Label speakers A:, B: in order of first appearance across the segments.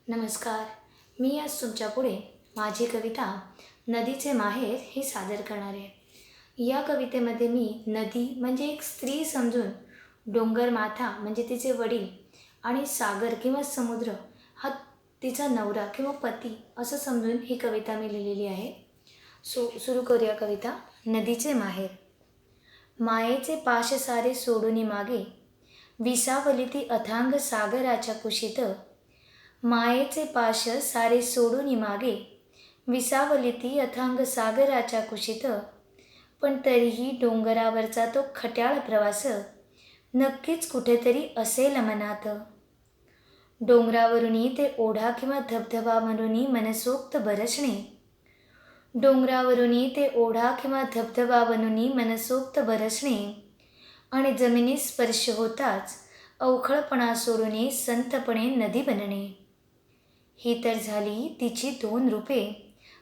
A: नमस्कार. मी आज तुमच्यापुढे माझी कविता नदीचे माहेर ही सादर करणार आहे. या कवितेमध्ये मी नदी म्हणजे एक स्त्री समजून, डोंगर माथा म्हणजे तिचे वडील आणि सागर किंवा समुद्र हा तिचा नवरा किंवा पती असं समजून ही कविता मी लिहिलेली आहे. सुरू करूया कविता. नदीचे माहेर. मायेचे पाश सारे सोडूनी मागे, विसावली ती अथांग सागराच्या कुशीत. मायेचे पाश सारे सोडूनी मागे, विसावली ती अथांग सागराच्या कुशीत. पण तरीही डोंगरावरचा तो खट्याळ प्रवास नक्कीच कुठेतरी असेल मनात. डोंगरावरुनी ते ओढा किंवा धबधबा म्हणून मनसोक्त बरसणे, डोंगरावरुनी ते ओढा किंवा धबधबा बनून मनसोक्त बरसणे आणि जमिनीस स्पर्श होताच अवखळपणा सोडून संतपणे नदी बनणे. ही तर झाली तिची दोन रूपे,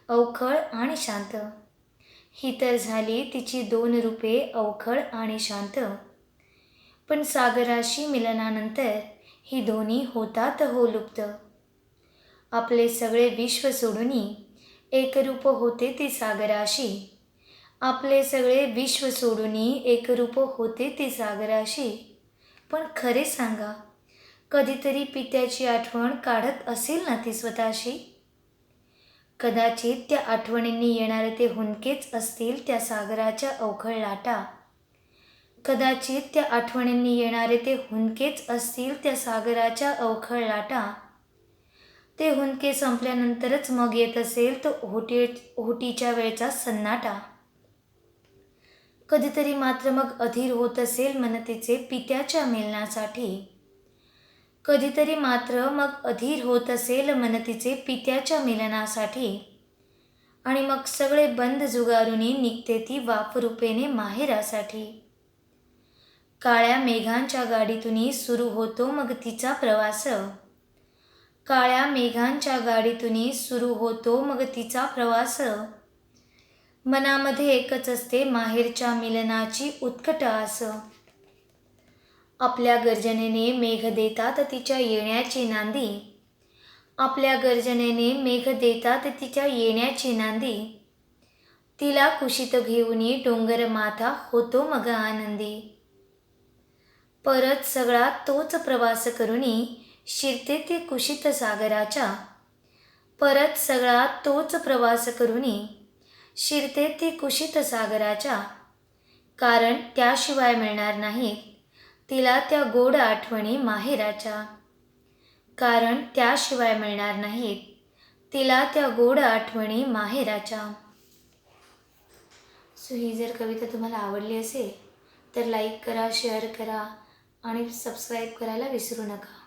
A: अवखळ आणि शांत. ही तर झाली तिची दोन रूपे, अवखळ आणि शांत. पण सागराशी मिलनानंतर ही दोन्ही होतात हो लुप्त. आपले सगळे विश्व सोडून एकरूप होते ती सागराशी. आपले सगळे विश्व सोडून एकरूप होते ती सागराशी. पण खरे सांगा, कधीतरी पित्याची आठवण काढत असेल ना ती स्वतःशी? कदाचित त्या आठवणींनी येणारे ते हुंदकेच असतील त्या सागराच्या अवखळ लाटा. कदाचित त्या आठवणींनी येणारे ते हुंदकेच असतील त्या सागराच्या अवखळ लाटा. ते हुंदके संपल्यानंतरच मग येत असेल तो ओहोटीच्या वेळचा सन्नाटा. कधीतरी मात्र मग अधीर होत असेल मन तिचे पित्याच्या मिलनासाठी. कधीतरी मात्र मग अधीर होत असेल मन तिचे पित्याच्या मिलनासाठी. आणि मग सगळे बंध जुगारून निघते ती वाफरूपेने माहेरासाठी. काळ्या मेघांच्या गाडीतून सुरू होतो मग तिचा प्रवास. काळ्या मेघांच्या गाडीतून सुरू होतो मग तिचा प्रवास. मनामध्ये एकच असते माहेरच्या मिलनाची उत्कट आस. आपल्या गर्जनेने मेघ देतात तिच्या येण्याची नांदी. आपल्या गर्जनेने मेघ देतात तिच्या येण्याची नांदी. तिला कुशीत घेऊन डोंगर माथा होतो मग आनंदी. परत सगळा तोच प्रवास करून शिरते ती कुशीत सागराच्या. परत सगळा तोच प्रवास करून शिरते ती कुशीत सागराच्या. कारण त्याशिवाय मिळणार नाहीत तिला त्या गोड आठवणी माहेराच्या. कारण त्याशिवाय मिळणार नाहीत तिला त्या गोड आठवणी माहेराच्या. ही जर कविता तुम्हाला आवडली असेल तर लाईक करा, शेअर करा आणि सबस्क्राईब करायला विसरू नका.